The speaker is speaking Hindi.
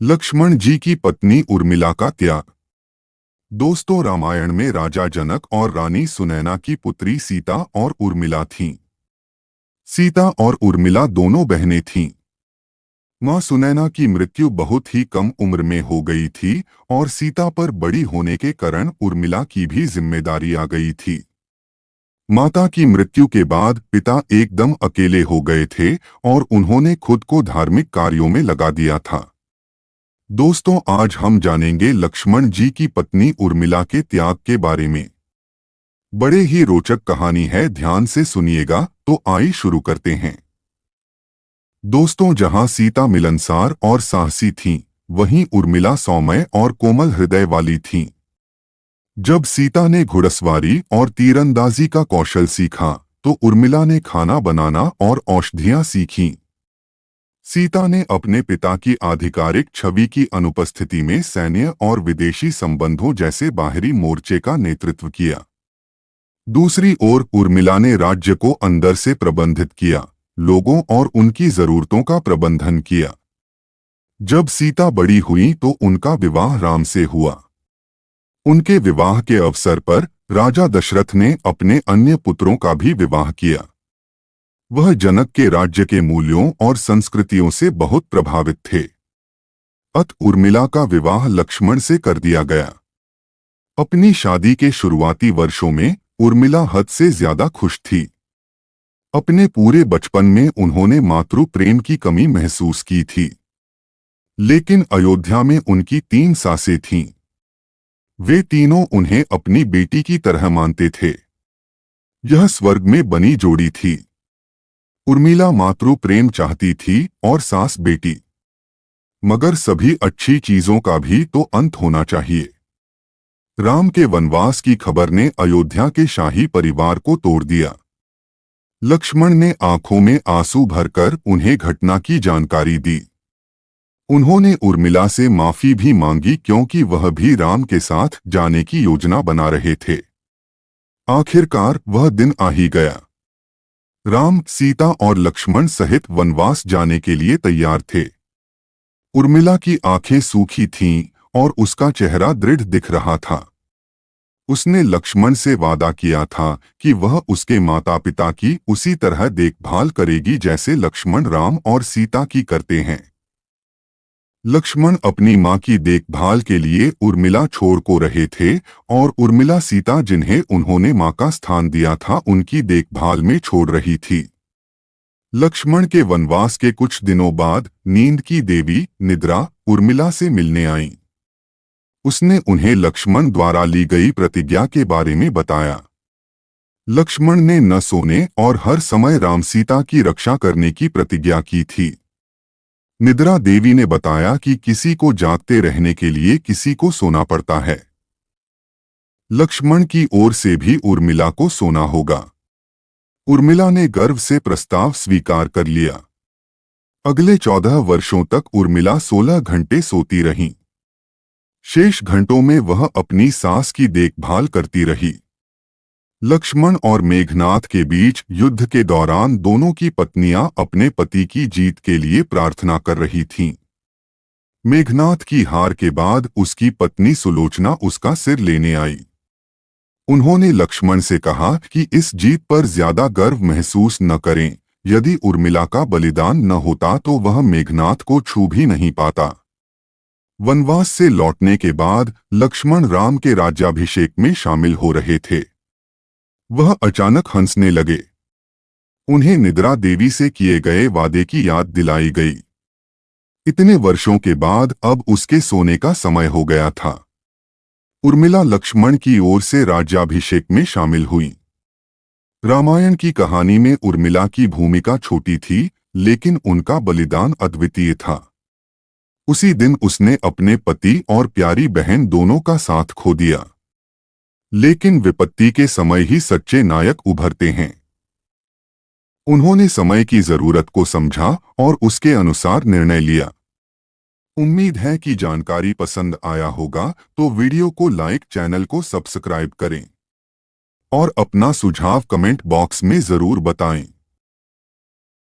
लक्ष्मण जी की पत्नी उर्मिला का त्याग। दोस्तों, रामायण में राजा जनक और रानी सुनैना की पुत्री सीता और उर्मिला थीं। सीता और उर्मिला दोनों बहनें थीं। मां सुनैना की मृत्यु बहुत ही कम उम्र में हो गई थी और सीता पर बड़ी होने के कारण उर्मिला की भी जिम्मेदारी आ गई थी। माता की मृत्यु के बाद पिता एकदम अकेले हो गए थे और उन्होंने खुद को धार्मिक कार्यों में लगा दिया था। दोस्तों, आज हम जानेंगे लक्ष्मण जी की पत्नी उर्मिला के त्याग के बारे में। बड़े ही रोचक कहानी है, ध्यान से सुनिएगा। तो आइए शुरू करते हैं। दोस्तों, जहां सीता मिलनसार और साहसी थीं, वहीं उर्मिला सौम्य और कोमल हृदय वाली थीं। जब सीता ने घुड़सवारी और तीरंदाजी का कौशल सीखा, तो उर्मिला ने खाना बनाना और औषधियां सीखीं। सीता ने अपने पिता की आधिकारिक छवि की अनुपस्थिति में सैन्य और विदेशी संबंधों जैसे बाहरी मोर्चे का नेतृत्व किया। दूसरी ओर उर्मिला ने राज्य को अंदर से प्रबंधित किया, लोगों और उनकी जरूरतों का प्रबंधन किया। जब सीता बड़ी हुई तो उनका विवाह राम से हुआ। उनके विवाह के अवसर पर राजा दशरथ ने अपने अन्य पुत्रों का भी विवाह किया। वह जनक के राज्य के मूल्यों और संस्कृतियों से बहुत प्रभावित थे। अत उर्मिला का विवाह लक्ष्मण से कर दिया गया। अपनी शादी के शुरुआती वर्षों में उर्मिला हद से ज्यादा खुश थी। अपने पूरे बचपन में उन्होंने मातृ प्रेम की कमी महसूस की थी। लेकिन अयोध्या में उनकी 3 सासें थीं। वे तीनों उन्हें अपनी बेटी की तरह मानते थे। यह स्वर्ग में बनी जोड़ी थी। उर्मिला मातृ प्रेम चाहती थी और सास बेटी। मगर सभी अच्छी चीजों का भी तो अंत होना चाहिए। राम के वनवास की खबर ने अयोध्या के शाही परिवार को तोड़ दिया। लक्ष्मण ने आंखों में आंसू भरकर उन्हें घटना की जानकारी दी। उन्होंने उर्मिला से माफी भी मांगी, क्योंकि वह भी राम के साथ जाने की योजना बना रहे थे। आखिरकार वह दिन आ ही गया। राम, सीता और लक्ष्मण सहित वनवास जाने के लिए तैयार थे। उर्मिला की आंखें सूखी थीं और उसका चेहरा दृढ़ दिख रहा था। उसने लक्ष्मण से वादा किया था कि वह उसके माता पिता की उसी तरह देखभाल करेगी जैसे लक्ष्मण राम और सीता की करते हैं। लक्ष्मण अपनी मां की देखभाल के लिए उर्मिला छोड़ को रहे थे और उर्मिला सीता, जिन्हें उन्होंने मां का स्थान दिया था, उनकी देखभाल में छोड़ रही थी। लक्ष्मण के वनवास के कुछ दिनों बाद नींद की देवी निद्रा उर्मिला से मिलने आईं। उसने उन्हें लक्ष्मण द्वारा ली गई प्रतिज्ञा के बारे में बताया। लक्ष्मण ने न सोने और हर समय राम सीता की रक्षा करने की प्रतिज्ञा की थी। निद्रा देवी ने बताया कि किसी को जागते रहने के लिए किसी को सोना पड़ता है। लक्ष्मण की ओर से भी उर्मिला को सोना होगा। उर्मिला ने गर्व से प्रस्ताव स्वीकार कर लिया। अगले 14 वर्षों तक उर्मिला 16 घंटे सोती रहीं। शेष घंटों में वह अपनी सास की देखभाल करती रही। लक्ष्मण और मेघनाथ के बीच युद्ध के दौरान दोनों की पत्नियां अपने पति की जीत के लिए प्रार्थना कर रही थीं। मेघनाथ की हार के बाद उसकी पत्नी सुलोचना उसका सिर लेने आई। उन्होंने लक्ष्मण से कहा कि इस जीत पर ज्यादा गर्व महसूस न करें। यदि उर्मिला का बलिदान न होता तो वह मेघनाथ को छू भी नहीं पाता। वनवास से लौटने के बाद लक्ष्मण राम के राज्याभिषेक में शामिल हो रहे थे। वह अचानक हंसने लगे। उन्हें निद्रा देवी से किए गए वादे की याद दिलाई गई। इतने वर्षों के बाद अब उसके सोने का समय हो गया था। उर्मिला लक्ष्मण की ओर से राज्याभिषेक में शामिल हुई। रामायण की कहानी में उर्मिला की भूमिका छोटी थी, लेकिन उनका बलिदान अद्वितीय था। उसी दिन उसने अपने पति और प्यारी बहन दोनों का साथ खो दिया। लेकिन विपत्ति के समय ही सच्चे नायक उभरते हैं। उन्होंने समय की जरूरत को समझा और उसके अनुसार निर्णय लिया। उम्मीद है कि जानकारी पसंद आया होगा, तो वीडियो को लाइक, चैनल को सब्सक्राइब करें और अपना सुझाव कमेंट बॉक्स में जरूर बताएं।